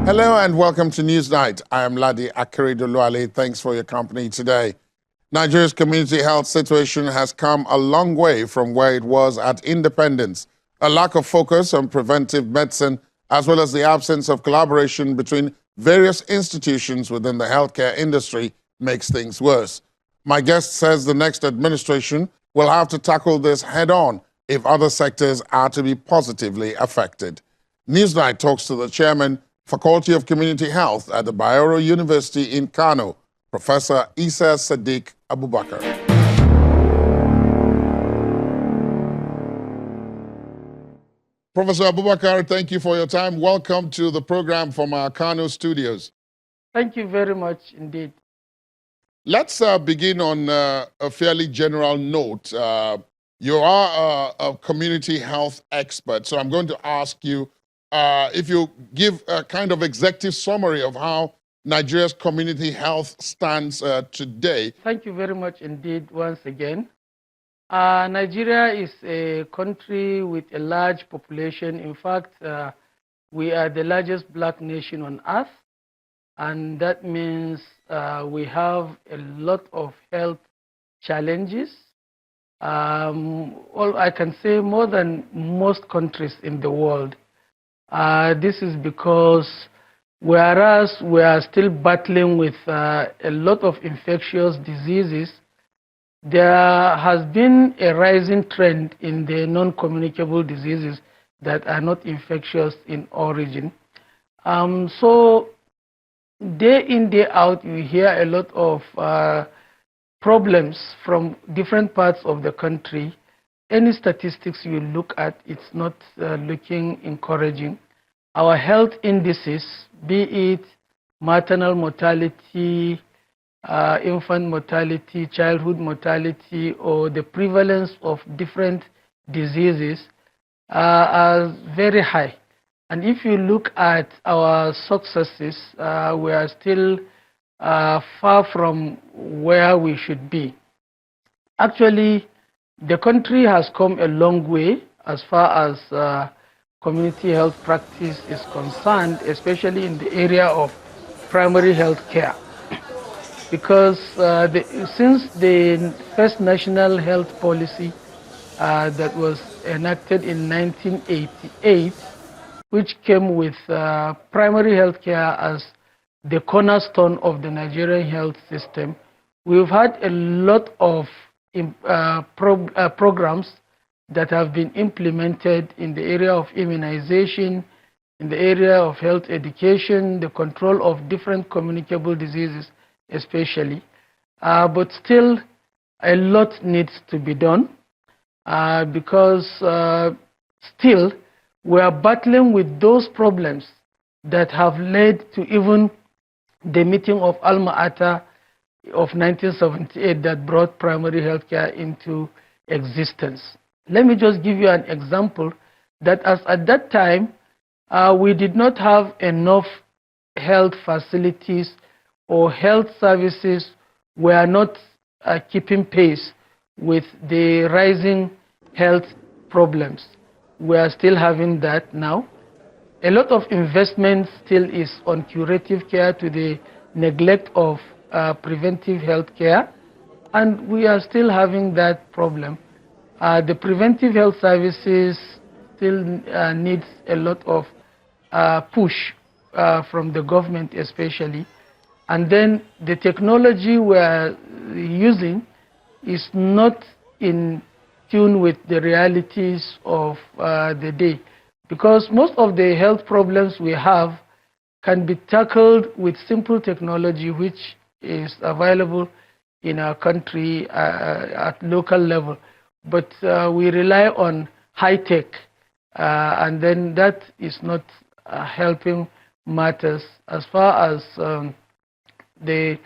Hello and welcome to Newsnight. I am Ladi Akeredoluwale. Thanks for your company today. Nigeria's community health situation has come a long way from where it was at independence. A lack of focus on preventive medicine, as well as the absence of collaboration between various institutions within the healthcare industry, makes things worse. My guest says the next administration will have to tackle this head-on if other sectors are to be positively affected. Newsnight talks to the chairman, Faculty of Community Health at the Bayero University in Kano, Professor Isa Sadiq Abubakar. Professor Abubakar, thank you for your time. Welcome to the program from our Kano studios. Thank you very much indeed. Let's begin on a fairly general note. You are a community health expert, so I'm going to ask you if you give a kind of executive summary of how Nigeria's community health stands today. Thank you very much indeed once again. Nigeria is a country with a large population. In fact, we are the largest black nation on earth, and that means we have a lot of health challenges. I can say more than most countries in the world. This is because whereas we are still battling with a lot of infectious diseases, there has been a rising trend in the non-communicable diseases that are not infectious in origin. So day in, day out, you hear a lot of problems from different parts of the country. Any statistics you look at, it's not looking encouraging. Our health indices, be it maternal mortality, infant mortality, childhood mortality, or the prevalence of different diseases are very high. And if you look at our successes, we are still far from where we should be. Actually, the country has come a long way as far as community health practice is concerned, especially in the area of primary health care. Because since the first national health policy that was enacted in 1988, which came with primary health care as the cornerstone of the Nigerian health system, we've had a lot of programs that have been implemented in the area of immunization, in the area of health education, the control of different communicable diseases especially. But still, a lot needs to be done because still we are battling with those problems that have led to even the meeting of Alma Ata of 1978 that brought primary health care into existence. Let me just give you an example that as at that time, we did not have enough health facilities or health services were not keeping pace with the rising health problems. We are still having that now. A lot of investment still is on curative care to the neglect of preventive health care, and we are still having that problem. The preventive health services still needs a lot of push from the government especially. And then the technology we're using is not in tune with the realities of the day. Because most of the health problems we have can be tackled with simple technology which is available in our country at local level. But we rely on high tech, and then that is not helping matters as far as the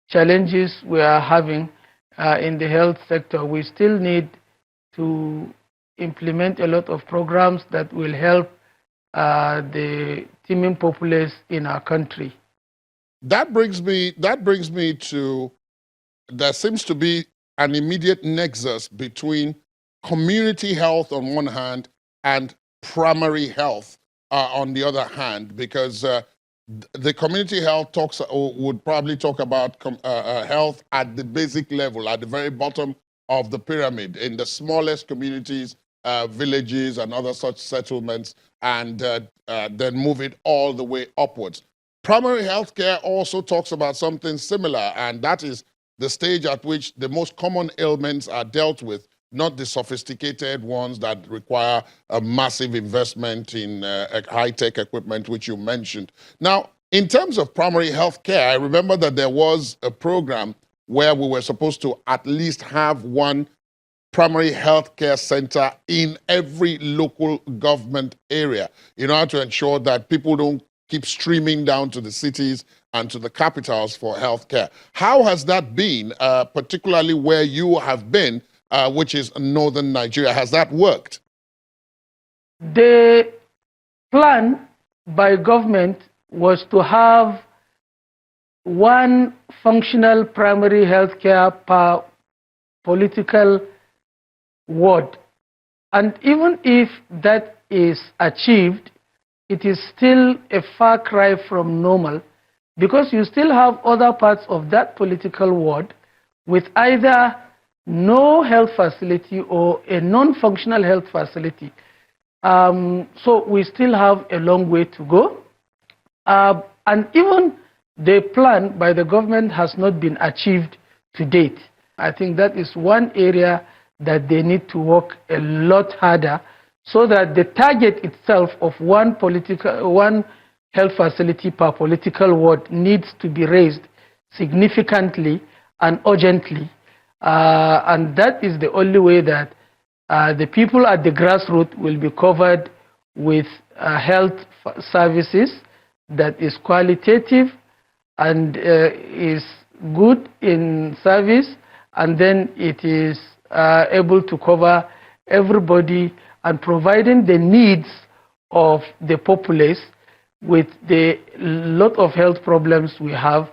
challenges we are having in the health sector. We still need to implement a lot of programs that will help the teeming populace in our country. That brings me to, there seems to be an immediate nexus between community health on one hand and primary health on the other hand, because The community health talks would probably talk about health at the basic level, at the very bottom of the pyramid, in the smallest communities, villages, and other such settlements, and then move it all the way upwards. Primary health care also talks about something similar, and that is the stage at which the most common ailments are dealt with, not the sophisticated ones that require a massive investment in high-tech equipment, which you mentioned. Now, in terms of primary health care, I remember that there was a program where we were supposed to at least have one primary health care center in every local government area in order to ensure that people don't keep streaming down to the cities and to the capitals for health care. How has that been, particularly where you have been, which is northern Nigeria? Has that worked? The plan by government was to have one functional primary health care per political ward. And even if that is achieved, it is still a far cry from normal, because you still have other parts of that political ward with either no health facility or a non-functional health facility. So we still have a long way to go. And even the plan by the government has not been achieved to date. I think that is one area that they need to work a lot harder, so that the target itself of one health facility per political ward needs to be raised significantly and urgently. And that is the only way that the people at the grassroots will be covered with health services that is qualitative and is good in service, and then it is able to cover everybody and providing the needs of the populace with the lot of health problems we have,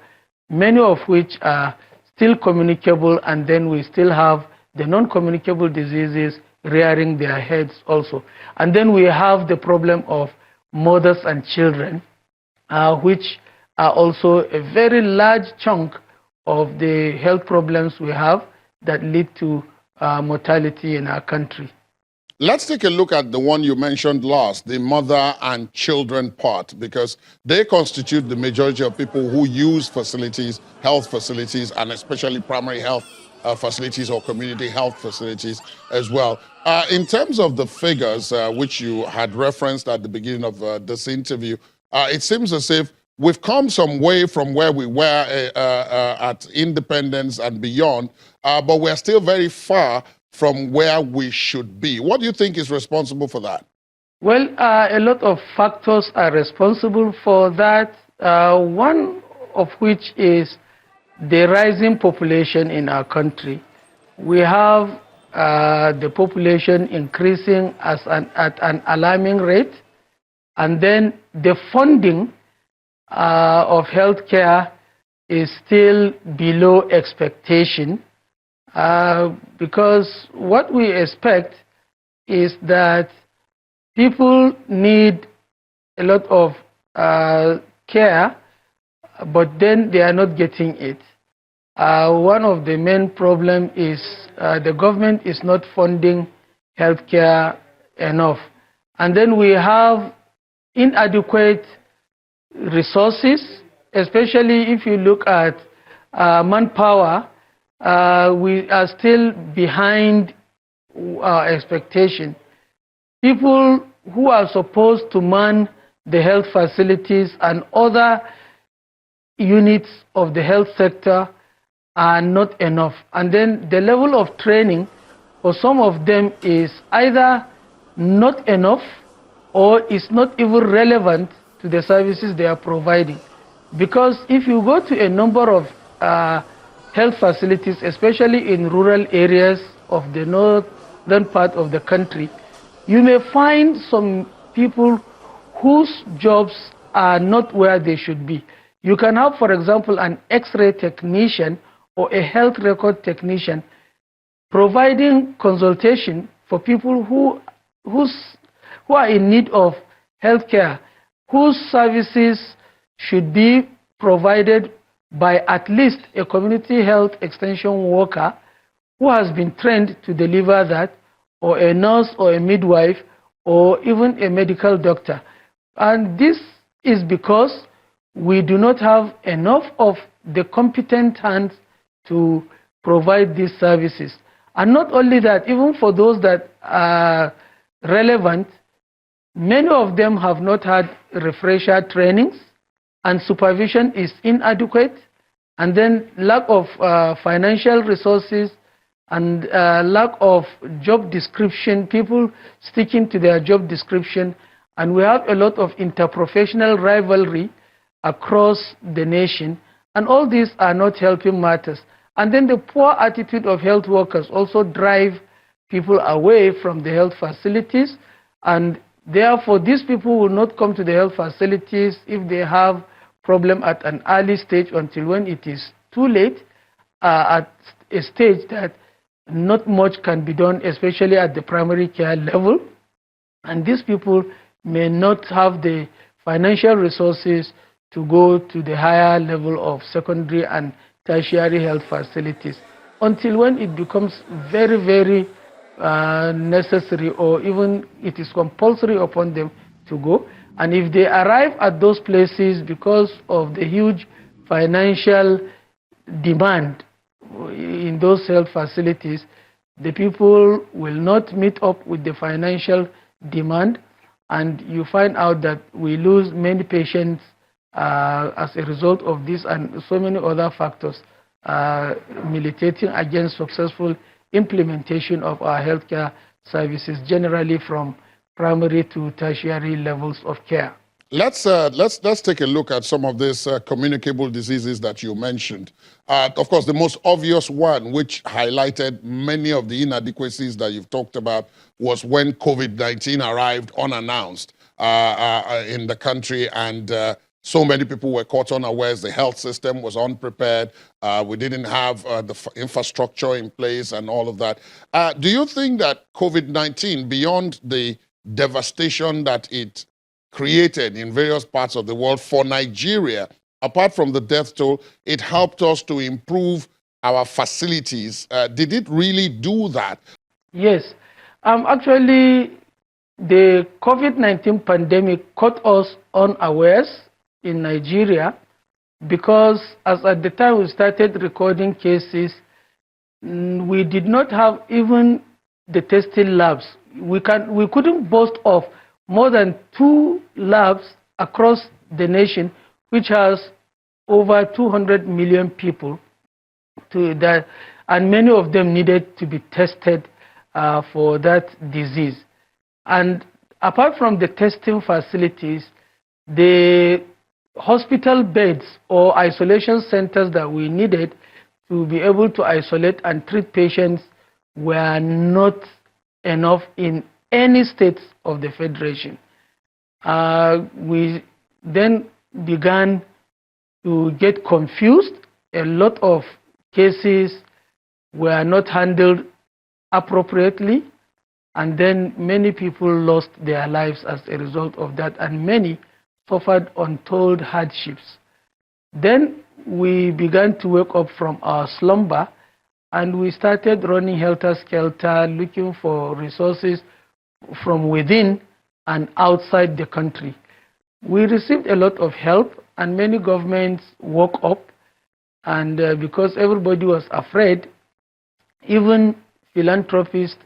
many of which are still communicable, and then we still have the non-communicable diseases rearing their heads also. And then we have the problem of mothers and children, which are also a very large chunk of the health problems we have that lead to mortality in our country. Let's take a look at the one you mentioned last, the mother and children part, because they constitute the majority of people who use facilities, health facilities, and especially primary health facilities or community health facilities as well. In terms of the figures, which you had referenced at the beginning of this interview, it seems as if we've come some way from where we were at independence and beyond, but we're still very far from where we should be. What do you think is responsible for that? Well, a lot of factors are responsible for that, one of which is the rising population in our country. We have the population increasing at an alarming rate, and then the funding of healthcare is still below expectation. Because what we expect is that people need a lot of care, but then they are not getting it. One of the main problems is the government is not funding healthcare enough. And then we have inadequate resources, especially if you look at manpower. We are still behind our expectation. People who are supposed to man the health facilities and other units of the health sector are not enough. And then the level of training for some of them is either not enough or is not even relevant to the services they are providing. Because if you go to a number of health facilities, especially in rural areas of the northern part of the country, you may find some people whose jobs are not where they should be. You can have, for example, an X-ray technician or a health record technician providing consultation for people who are in need of health care, whose services should be provided by at least a community health extension worker who has been trained to deliver that, or a nurse or a midwife, or even a medical doctor. And this is because we do not have enough of the competent hands to provide these services. And not only that, even for those that are relevant, many of them have not had refresher trainings, and supervision is inadequate, and then lack of financial resources, and lack of job description, people sticking to their job description, and we have a lot of interprofessional rivalry across the nation, and all these are not helping matters. And then the poor attitude of health workers also drive people away from the health facilities, and therefore these people will not come to the health facilities if they have problem at an early stage until when it is too late, at a stage that not much can be done, especially at the primary care level. And these people may not have the financial resources to go to the higher level of secondary and tertiary health facilities until when it becomes very, very necessary, or even it is compulsory upon them to go. And if they arrive at those places because of the huge financial demand in those health facilities, the people will not meet up with the financial demand, and you find out that we lose many patients as a result of this and so many other factors militating against successful implementation of our healthcare services, generally from primary to tertiary levels of care. Let's take a look at some of these communicable diseases that you mentioned. Of course, the most obvious one, which highlighted many of the inadequacies that you've talked about, was when COVID-19 arrived unannounced in the country, and so many people were caught unawares. The health system was unprepared. We didn't have the infrastructure in place and all of that. Do you think that COVID-19, beyond the devastation that it created in various parts of the world for Nigeria, apart from the death toll, it helped us to improve our facilities? Did it really do that? Yes. Actually, the COVID-19 pandemic caught us unawares in Nigeria because as at the time we started recording cases, we did not have even the testing labs. We couldn't boast of more than 2 labs across the nation, which has over 200 million people, and many of them needed to be tested for that disease. And apart from the testing facilities, the hospital beds or isolation centers that we needed to be able to isolate and treat patients were not enough in any states of the Federation. We then began to get confused. A lot of cases were not handled appropriately, and then many people lost their lives as a result of that, and many suffered untold hardships. Then we began to wake up from our slumber, and we started running helter-skelter, looking for resources from within and outside the country. We received a lot of help, and many governments woke up, and because everybody was afraid, even philanthropists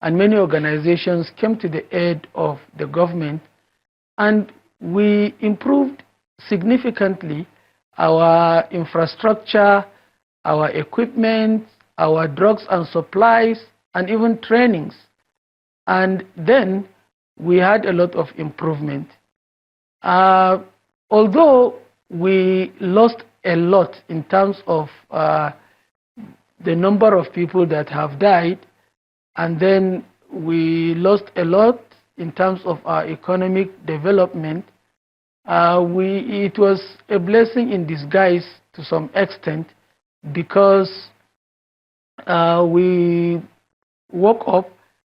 and many organizations came to the aid of the government, and we improved significantly our infrastructure, our equipment, our drugs and supplies, and even trainings. And then we had a lot of improvement. Although we lost a lot in terms of the number of people that have died, and then we lost a lot in terms of our economic development, it was a blessing in disguise to some extent, because we woke up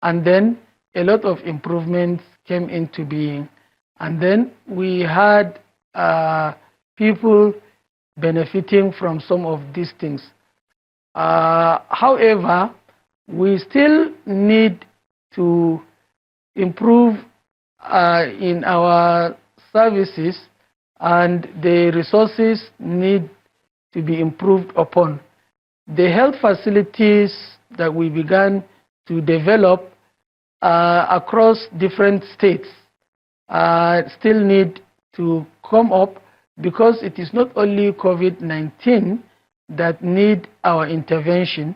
and then a lot of improvements came into being. And then we had people benefiting from some of these things. However, we still need to improve in our services, and the resources need to be improved upon. The health facilities that we began to develop across different states still need to come up, because it is not only COVID-19 that need our intervention.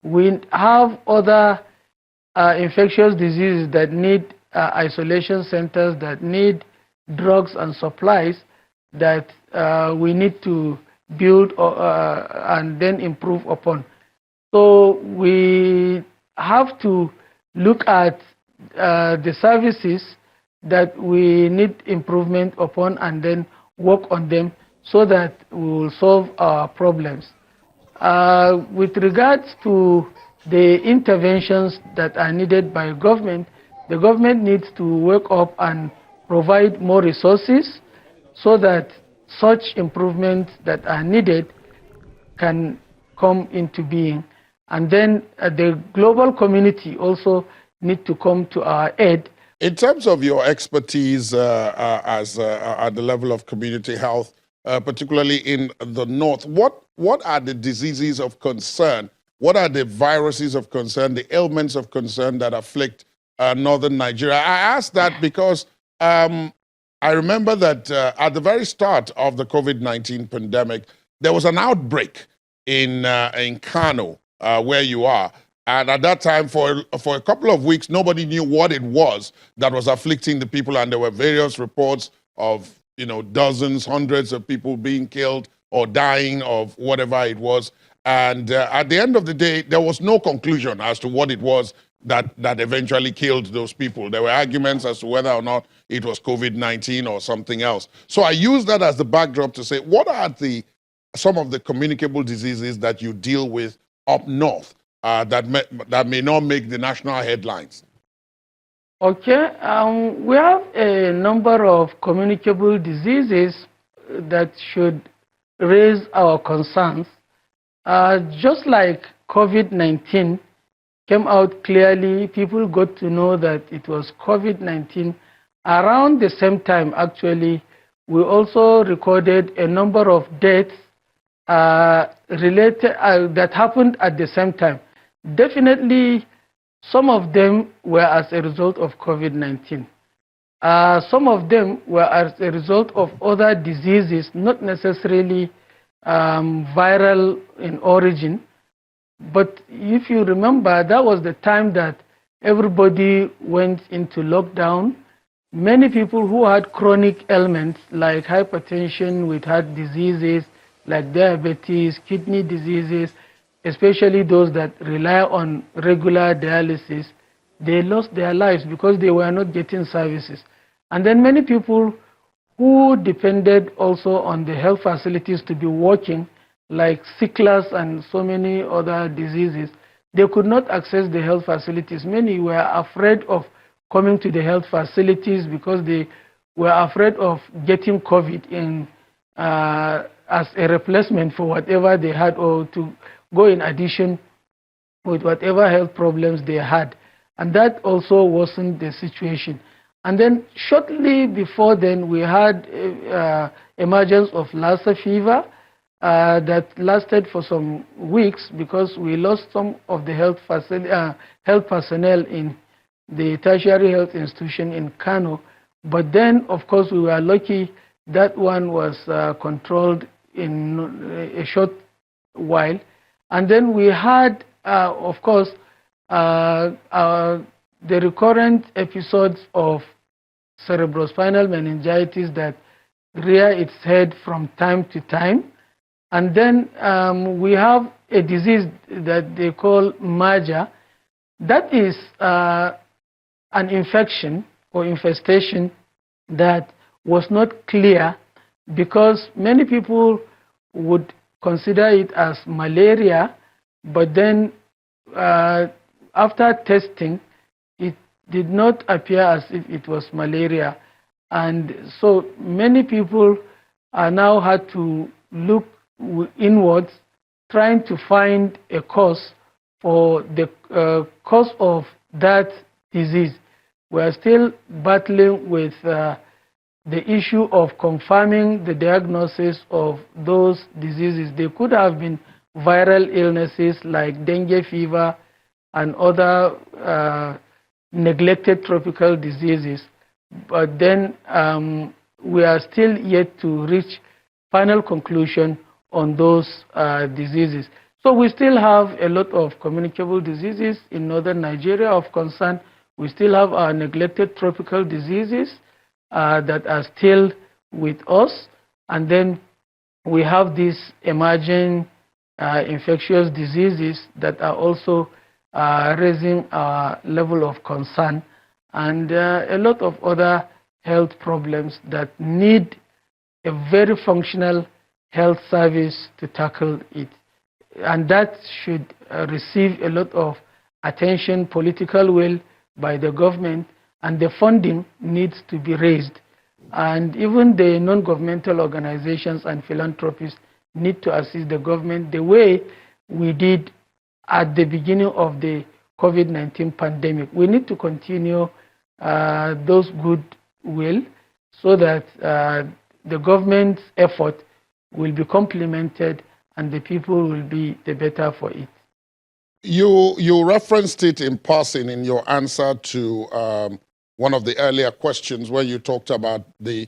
We have other infectious diseases that need isolation centers, that need drugs and supplies, that we need to build and then improve upon. So we have to look at the services that we need improvement upon and then work on them so that we will solve our problems. With regards to the interventions that are needed by government, the government needs to work up and provide more resources so that such improvements that are needed can come into being. And then the global community also need to come to our aid. In terms of your expertise at the level of community health, particularly in the North, what are the diseases of concern? What are the viruses of concern, the ailments of concern that afflict northern Nigeria? I ask that because I remember that at the very start of the COVID-19 pandemic, there was an outbreak in Kano, where you are. And at that time, for a couple of weeks, nobody knew what it was that was afflicting the people. And there were various reports of, dozens, hundreds of people being killed or dying of whatever it was. And at the end of the day, there was no conclusion as to what it was that eventually killed those people. There were arguments as to whether or not it was COVID-19 or something else. So I use that as the backdrop to say, what are some of the communicable diseases that you deal with up north that may not make the national headlines? Okay, we have a number of communicable diseases that should raise our concerns. Just like COVID-19 came out clearly, people got to know that it was COVID-19. Around the same time, actually, we also recorded a number of deaths related that happened at the same time. Definitely, some of them were as a result of COVID-19. Some of them were as a result of other diseases, not necessarily viral in origin. But if you remember, that was the time that everybody went into lockdown. Many people who had chronic ailments like hypertension, with heart diseases, like diabetes, kidney diseases, especially those that rely on regular dialysis, they lost their lives because they were not getting services. And then many people who depended also on the health facilities to be working, like sicklers and so many other diseases, they could not access the health facilities. Many were afraid of coming to the health facilities because they were afraid of getting COVID as a replacement for whatever they had, or to go in addition with whatever health problems they had. And that also worsened the situation. And then shortly before then, we had emergence of Lassa fever that lasted for some weeks because we lost some of the health personnel in the tertiary health institution in Kano. But then, of course, we were lucky that one was controlled in a short while. And then we had, of course, the recurrent episodes of cerebrospinal meningitis that rear its head from time to time. And then we have a disease that they call MAJA. That is an infection or infestation that was not clear, because many people would consider it as malaria, but then after testing, it did not appear as if it was malaria. And so many people now had to look inwards, trying to find a cause for the cause of that disease. We are still battling with the issue of confirming the diagnosis of those diseases. They could have been viral illnesses like dengue fever and other neglected tropical diseases, but then we are still yet to reach final conclusion on those diseases. So we still have a lot of communicable diseases in northern Nigeria of concern. We still have our neglected tropical diseases that are still with us. And then we have these emerging infectious diseases that are also raising our level of concern, and a lot of other health problems that need a very functional health service to tackle it. And that should receive a lot of attention, political will by the government, and the funding needs to be raised. And even the non-governmental organizations and philanthropists need to assist the government the way we did at the beginning of the COVID-19 pandemic. We need to continue those good will so that the government's effort will be complemented and the people will be the better for it. You referenced it in passing in your answer to one of the earlier questions where you talked about the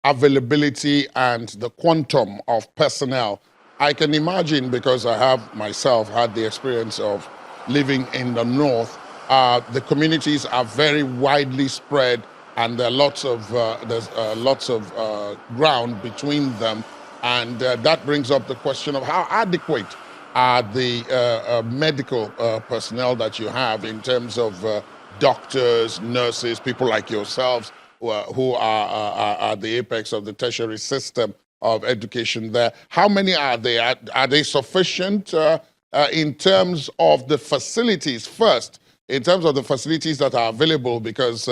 availability and the quantum of personnel. I can imagine, because I have myself had the experience of living in the north, the communities are very widely spread, and there are there's lots of ground between them, and that brings up the question of how adequate are the medical personnel that you have in terms of doctors, nurses, people like yourselves who are the apex of the tertiary system of education there. How many are they? Are they sufficient in terms of the facilities first, in terms of the facilities that are available? Because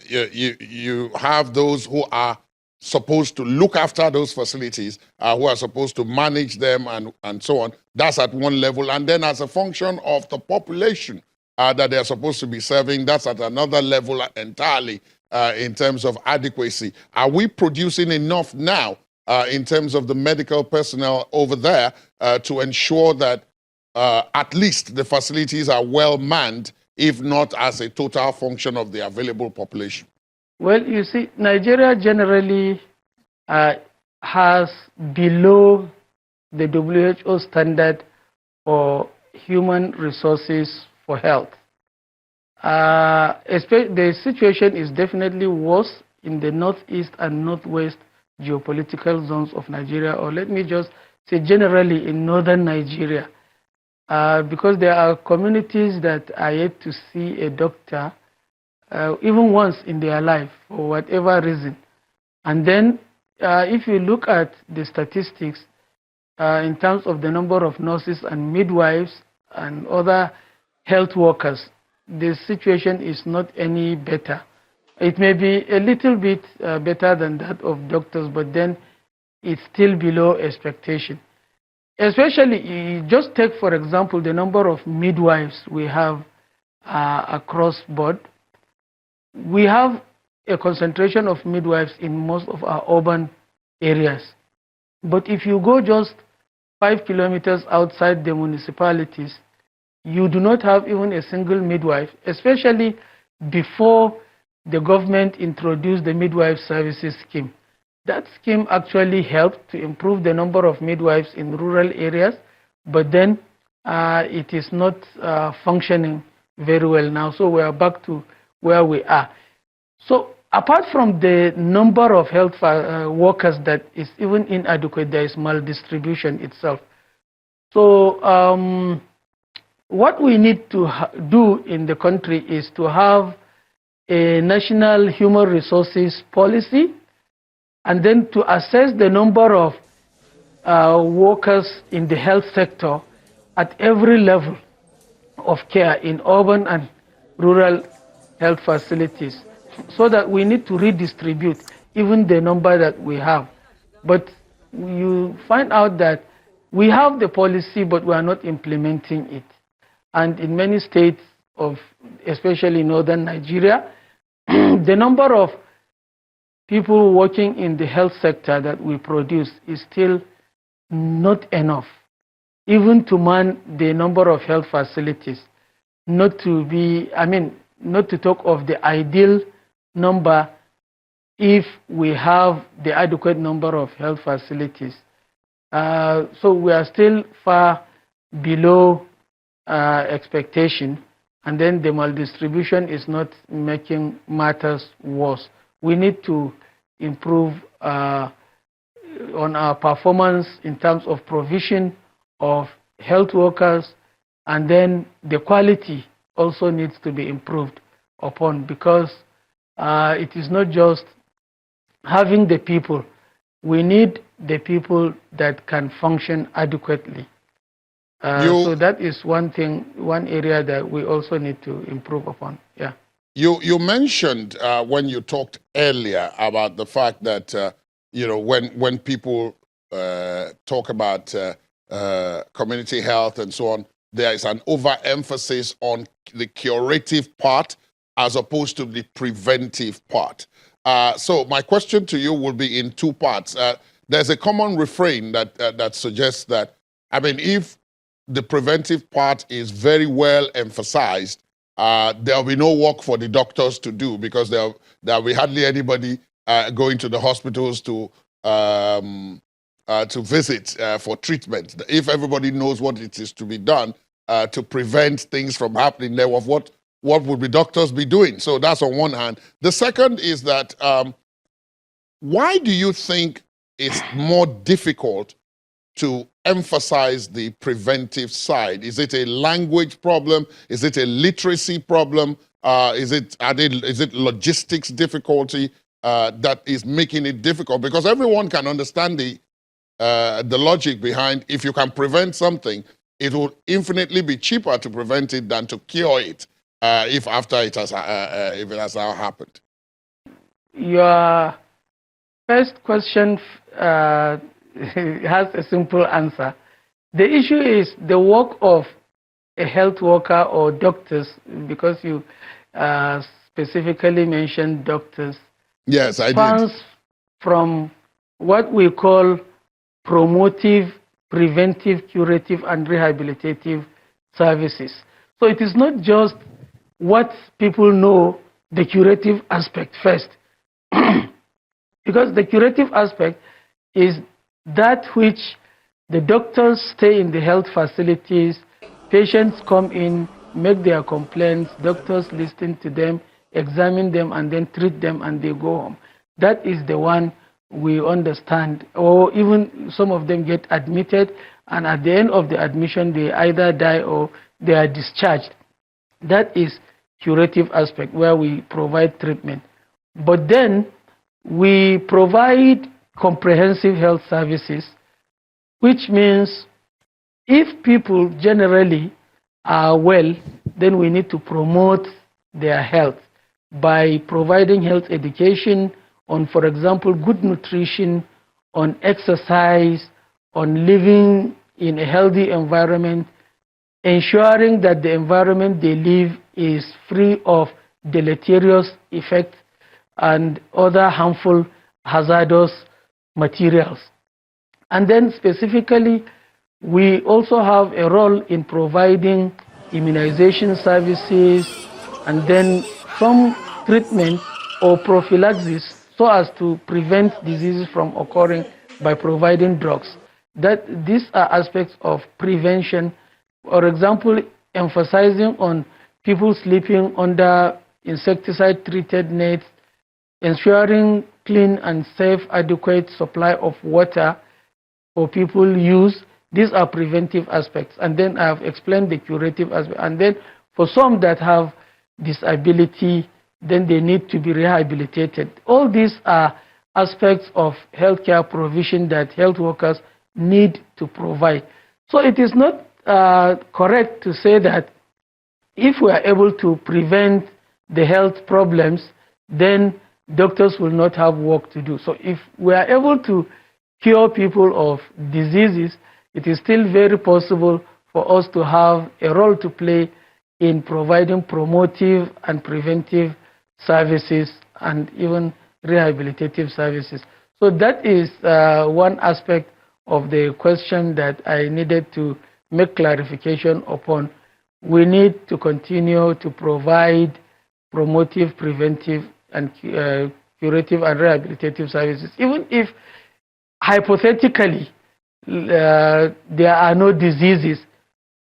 you have those who are supposed to look after those facilities, who are supposed to manage them and so on. That's at one level. And then as a function of the population that they're supposed to be serving, that's at another level entirely in terms of adequacy. Are we producing enough now in terms of the medical personnel over there to ensure that at least the facilities are well manned, if not as a total function of the available population? Well, you see, Nigeria generally has below the WHO standard for human resources for health. The situation is definitely worse in the northeast and northwest geopolitical zones of Nigeria, or let me just say generally in northern Nigeria, because there are communities that are yet to see a doctor even once in their life for whatever reason. And then if you look at the statistics in terms of the number of nurses and midwives and other health workers, the situation is not any better. It may be a little bit better than that of doctors, but then it's still below expectation. Especially, just take for example the number of midwives we have across board. We have a concentration of midwives in most of our urban areas. But if you go just 5 kilometers outside the municipalities, you do not have even a single midwife, especially before the government introduced the midwife services scheme. That scheme actually helped to improve the number of midwives in rural areas, but then it is not functioning very well now. So we are back to where we are. So apart from the number of health workers that is even inadequate, there is maldistribution itself. So what we need to do in the country is to have a national human resources policy, and then to assess the number of workers in the health sector at every level of care in urban and rural health facilities, so that we need to redistribute even the number that we have. But you find out that we have the policy, but we are not implementing it. And in many states of, especially northern Nigeria, the number of people working in the health sector that we produce is still not enough, even to man the number of health facilities. Not to talk of the ideal number if we have the adequate number of health facilities. So we are still far below expectation, and then the maldistribution is not making matters worse. We need to improve on our performance in terms of provision of health workers, and then the quality also needs to be improved upon, because it is not just having the people. We need the people that can function adequately. So that is one thing, one area that we also need to improve upon. Yeah. You mentioned when you talked earlier about the fact that when people talk about community health and so on, there is an overemphasis on the curative part as opposed to the preventive part. So my question to you will be in two parts. There's a common refrain that suggests that, if the preventive part is very well emphasized, there'll be no work for the doctors to do, because there'll be hardly anybody going to the hospitals to visit for treatment. If everybody knows what it is to be done to prevent things from happening, then what would the doctors be doing? So that's on one hand. The second is that why do you think it's more difficult to emphasize the preventive side? Is it a language problem? Is it a literacy problem? Is it logistics difficulty that is making it difficult? Because everyone can understand the logic behind, if you can prevent something, it will infinitely be cheaper to prevent it than to cure it if it has now happened. Your first question has a simple answer. The issue is the work of a health worker or doctors, because you specifically mentioned doctors. Yes, I did. Spans from what we call promotive, preventive, curative, and rehabilitative services. So it is not just what people know, the curative aspect first. Because the curative aspect is that which the doctors stay in the health facilities, patients come in, make their complaints, doctors listen to them, examine them, and then treat them, and they go home. That is the one we understand. Or even some of them get admitted, and at the end of the admission, they either die or they are discharged. That is curative aspect, where we provide treatment. But then we provide comprehensive health services, which means if people generally are well, then we need to promote their health by providing health education on, for example, good nutrition, on exercise, on living in a healthy environment, ensuring that the environment they live is free of deleterious effects and other harmful, hazardous materials. And then specifically, we also have a role in providing immunization services, and then some treatment or prophylaxis so as to prevent diseases from occurring by providing drugs. These are aspects of prevention. For example, emphasizing on people sleeping under insecticide-treated nets, ensuring clean and safe, adequate supply of water for people use. These are preventive aspects. And then I have explained the curative aspect. And then for some that have disability, then they need to be rehabilitated. All these are aspects of healthcare provision that health workers need to provide. So it is not correct to say that if we are able to prevent the health problems, then doctors will not have work to do. So if we are able to cure people of diseases, it is still very possible for us to have a role to play in providing promotive and preventive services and even rehabilitative services. So that is one aspect of the question that I needed to make clarification upon. We need to continue to provide promotive, preventive, and curative and rehabilitative services, even if hypothetically there are no diseases.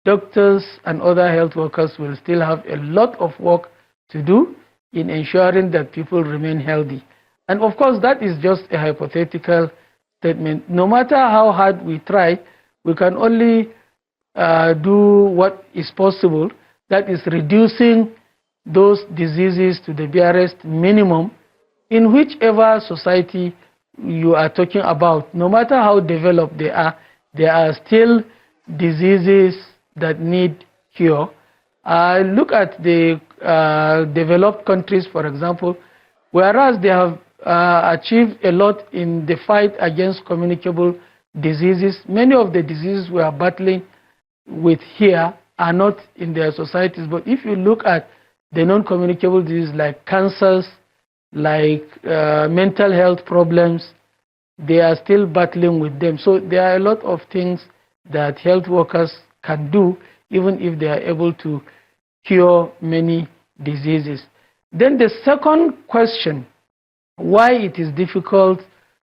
Doctors and other health workers will still have a lot of work to do in ensuring that people remain healthy. And of course, that is just a hypothetical statement. No matter how hard we try, we can only do what is possible, that is reducing those diseases to the barest minimum in whichever society you are talking about. No matter how developed they are still diseases that need cure. Look at the developed countries, for example, whereas they have achieved a lot in the fight against communicable diseases, many of the diseases we are battling with here are not in their societies. But if you look at the non-communicable diseases like cancers, like mental health problems, they are still battling with them. So there are a lot of things that health workers can do, even if they are able to cure many diseases. Then the second question, why it is difficult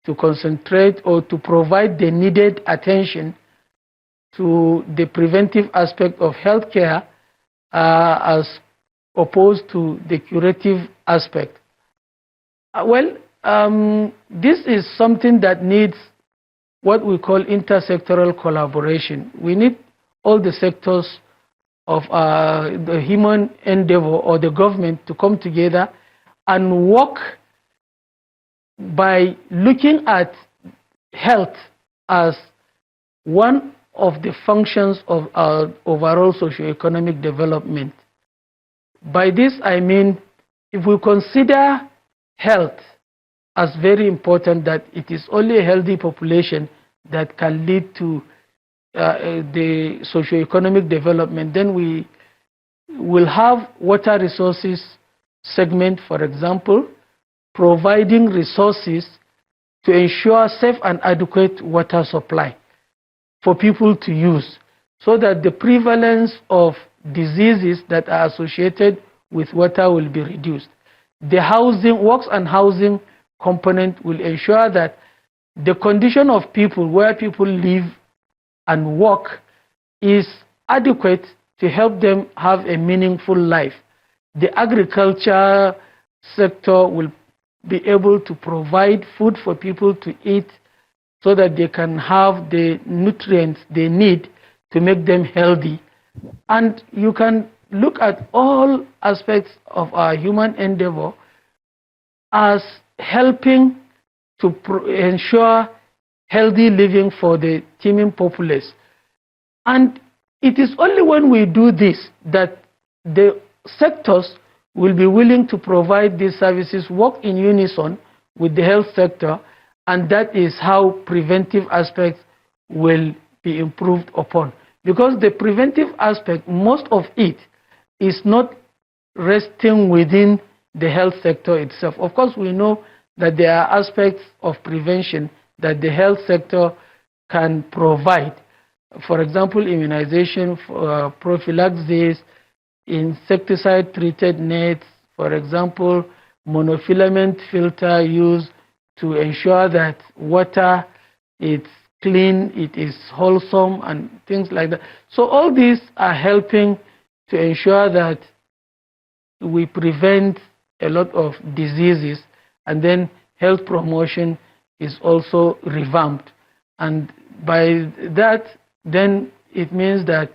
to concentrate or to provide the needed attention to the preventive aspect of healthcare as opposed to the curative aspect. This is something that needs what we call intersectoral collaboration. We need all the sectors of the human endeavor or the government to come together and work by looking at health as one of the functions of our overall socioeconomic development. By this I mean, if we consider health as very important, that it is only a healthy population that can lead to the socioeconomic development, then we will have water resources segment, for example, providing resources to ensure safe and adequate water supply for people to use, so that the prevalence of diseases that are associated with water will be reduced. The housing, works and housing component will ensure that the condition of people, where people live and work, is adequate to help them have a meaningful life. The agriculture sector will be able to provide food for people to eat so that they can have the nutrients they need to make them healthy. And you can look at all aspects of our human endeavor as helping to ensure healthy living for the teeming populace. And it is only when we do this that the sectors will be willing to provide these services, work in unison with the health sector, and that is how preventive aspects will be improved upon. Because the preventive aspect, most of it is not resting within the health sector itself. Of course, we know that there are aspects of prevention that the health sector can provide. For example, immunization, prophylaxis, insecticide-treated nets, for example, monofilament filter use to ensure that water is clean, it is wholesome, and things like that. So all these are helping to ensure that we prevent a lot of diseases, and then health promotion is also revamped. And by that, then it means that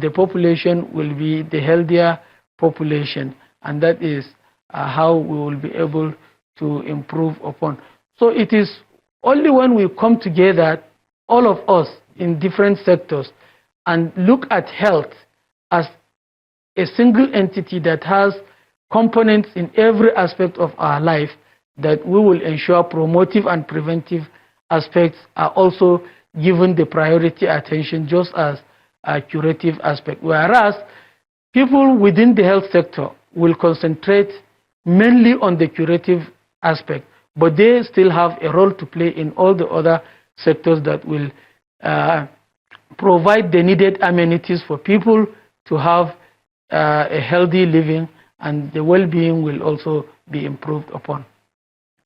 the population will be the healthier population, and that is how we will be able to improve upon. So it is only when we come together, all of us in different sectors, and look at health as a single entity that has components in every aspect of our life, that we will ensure promotive and preventive aspects are also given the priority attention, just as a curative aspect. Whereas people within the health sector will concentrate mainly on the curative aspect, but they still have a role to play in all the other sectors that will provide the needed amenities for people to have a healthy living, and the well-being will also be improved upon.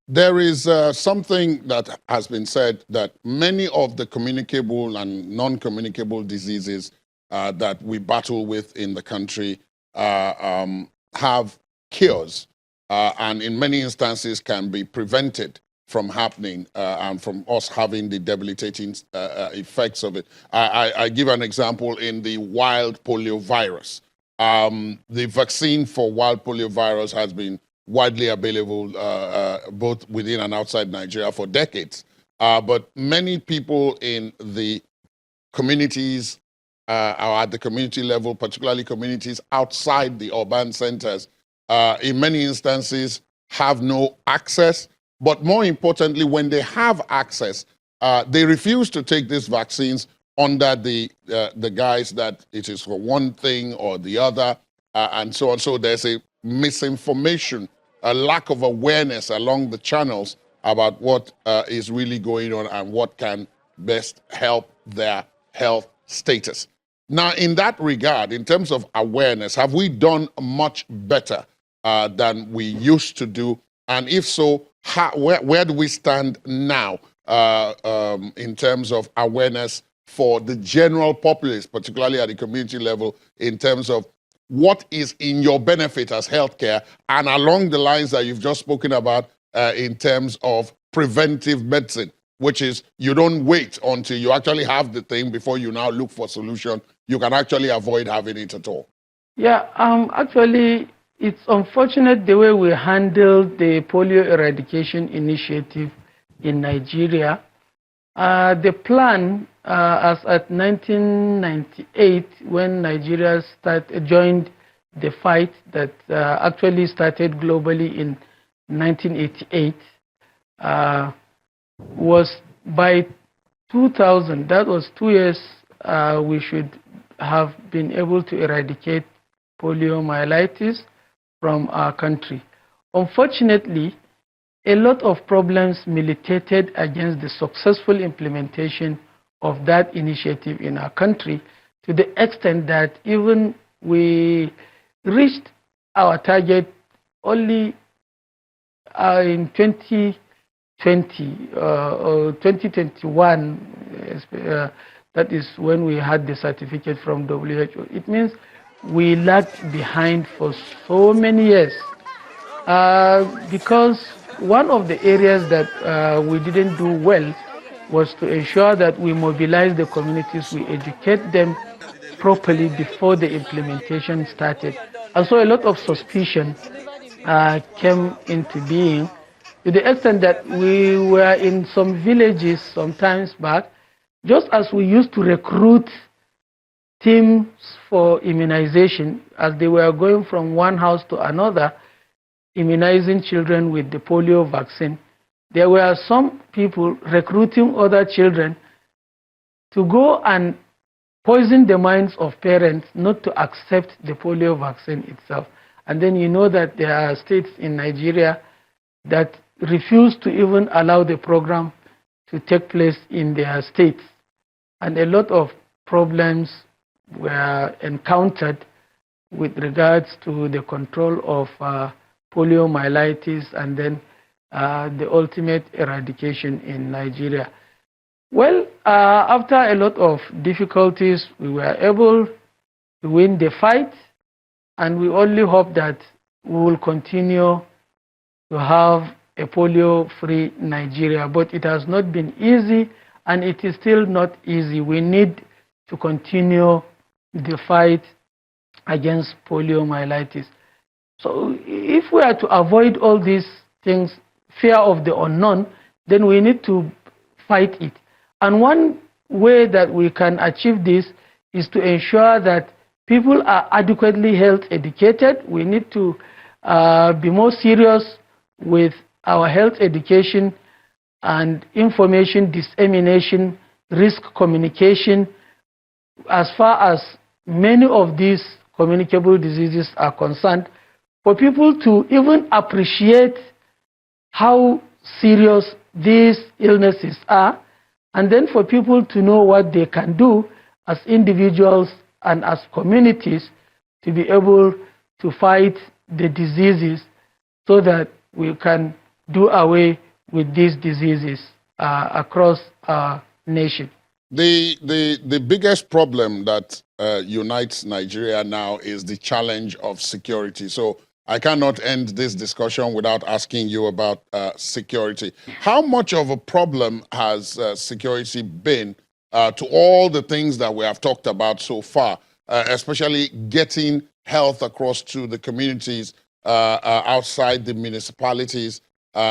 There is something that has been said that many of the communicable and non-communicable diseases that we battle with in the country have cures, and in many instances can be prevented from happening and from us having the debilitating effects of it. I give an example in the wild polio virus. The vaccine for wild polio virus has been widely available both within and outside Nigeria for decades. But many people in the communities or at the community level, particularly communities outside the urban centers, in many instances have no access. But more importantly, when they have access, they refuse to take these vaccines under the guise that it is for one thing or the other, and so on. So there's a misinformation, a lack of awareness along the channels about what is really going on and what can best help their health status. Now, in that regard, in terms of awareness, have we done much better than we used to do? And if so, where do we stand now in terms of awareness for the general populace, particularly at the community level, in terms of what is in your benefit as healthcare, and along the lines that you've just spoken about in terms of preventive medicine, which is you don't wait until you actually have the thing before you now look for a solution. You can actually avoid having it at all. Yeah, actually, it's unfortunate the way we handled the polio eradication initiative in Nigeria. The plan, as at 1998, when Nigeria joined the fight that actually started globally in 1988, was by 2000, that was 2 years, we should have been able to eradicate poliomyelitis from our country. Unfortunately, a lot of problems militated against the successful implementation of that initiative in our country, to the extent that even we reached our target only in 2020 or 2021, that is when we had the certificate from WHO. It means we lagged behind for so many years because one of the areas that we didn't do well was to ensure that we mobilize the communities, we educate them properly before the implementation started. And so a lot of suspicion came into being, to the extent that we were in some villages some times back, just as we used to recruit teams for immunization, as they were going from one house to another, immunizing children with the polio vaccine, there were some people recruiting other children to go and poison the minds of parents not to accept the polio vaccine itself. And then you know that there are states in Nigeria that refuse to even allow the program to take place in their states. And a lot of problems were encountered with regards to the control of poliomyelitis and then the ultimate eradication in Nigeria. Well, after a lot of difficulties, we were able to win the fight, and we only hope that we will continue to have a polio-free Nigeria. But it has not been easy, and it is still not easy. We need to continue the fight against poliomyelitis. So if we are to avoid all these things, fear of the unknown, then we need to fight it. And one way that we can achieve this is to ensure that people are adequately health educated. We need to be more serious with our health education and information dissemination, risk communication. As far as many of these communicable diseases are concerned, for people to even appreciate how serious these illnesses are, and then for people to know what they can do as individuals and as communities to be able to fight the diseases so that we can do away with these diseases across our nation. The biggest problem that unites Nigeria now is the challenge of security. So I cannot end this discussion without asking you about security. How much of a problem has security been to all the things that we have talked about so far, especially getting health across to the communities outside the municipalities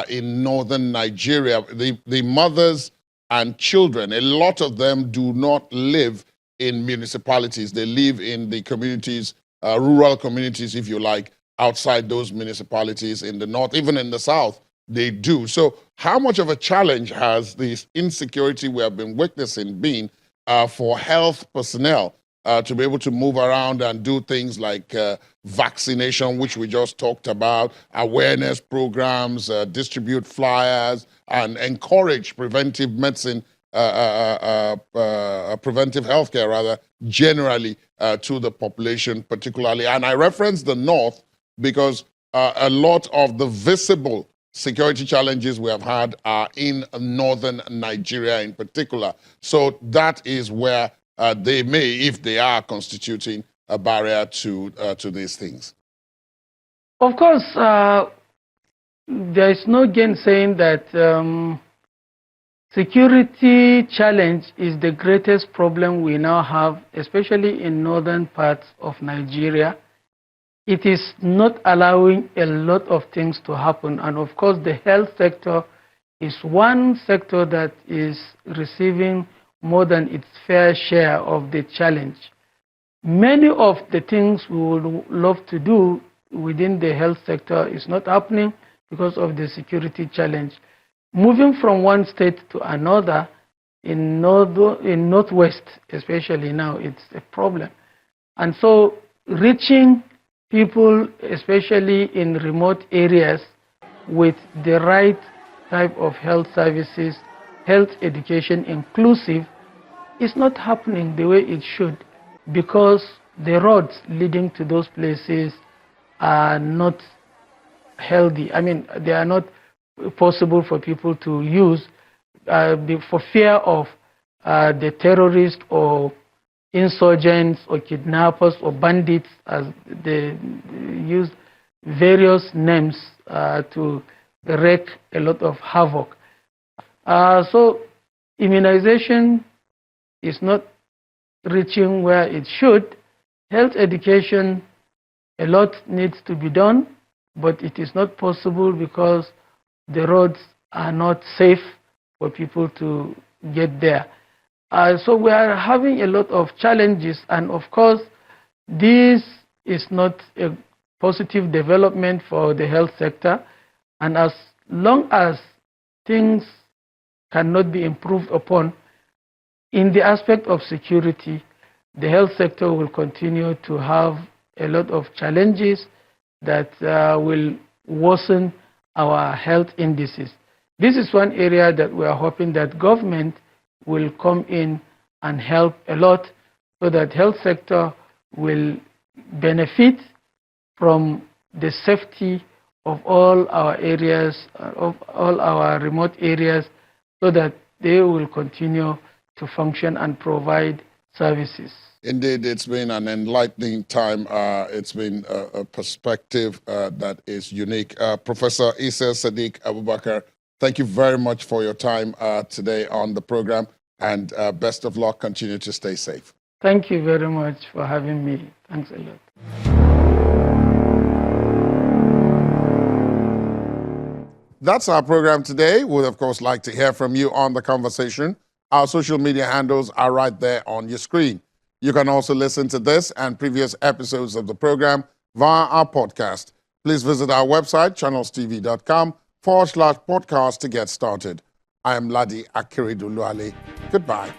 in northern Nigeria? The mothers and children, a lot of them do not live in municipalities. They live in the communities, rural communities, if you like, outside those municipalities in the north, even in the south, they do. So how much of a challenge has this insecurity we have been witnessing been for health personnel to be able to move around and do things like vaccination, which we just talked about, awareness programs, distribute flyers, and encourage preventive medicine, preventive healthcare, rather, generally to the population particularly? And I reference the North because a lot of the visible security challenges we have had are in northern Nigeria in particular. So that is where they may, if they are constituting a barrier to these things. Of course, there is no gainsaying that security challenge is the greatest problem we now have, especially in northern parts of Nigeria. It is not allowing a lot of things to happen. And of course, the health sector is one sector that is receiving more than its fair share of the challenge. Many of the things we would love to do within the health sector is not happening because of the security challenge. Moving from one state to another, in Northwest especially now, it's a problem. And so reaching people, especially in remote areas, with the right type of health services, health education inclusive, is not happening the way it should, because the roads leading to those places are not healthy. I mean, they are not possible for people to use for fear of the terrorists or insurgents or kidnappers or bandits, as they use various names to wreak a lot of havoc. So immunization is not reaching where it should. Health education, a lot needs to be done, but it is not possible because the roads are not safe for people to get there. So we are having a lot of challenges, and of course, this is not a positive development for the health sector. And as long as things cannot be improved upon in the aspect of security, the health sector will continue to have a lot of challenges that will worsen our health indices. This is one area that we are hoping that government will come in and help a lot, so that health sector will benefit from the safety of all our areas, of all our remote areas, so that they will continue to function and provide services. Indeed, it's been an enlightening time. It's been a perspective that is unique. Professor Isa Sadiq Abubakar, thank you very much for your time today on the program, and best of luck. Continue to stay safe. Thank you very much for having me. Thanks a lot. That's our program today. We'd, of course, like to hear from you on the conversation. Our social media handles are right there on your screen. You can also listen to this and previous episodes of the program via our podcast. Please visit our website, channelstv.com/podcast to get started. I am Ladi Akeredoluwale. Goodbye.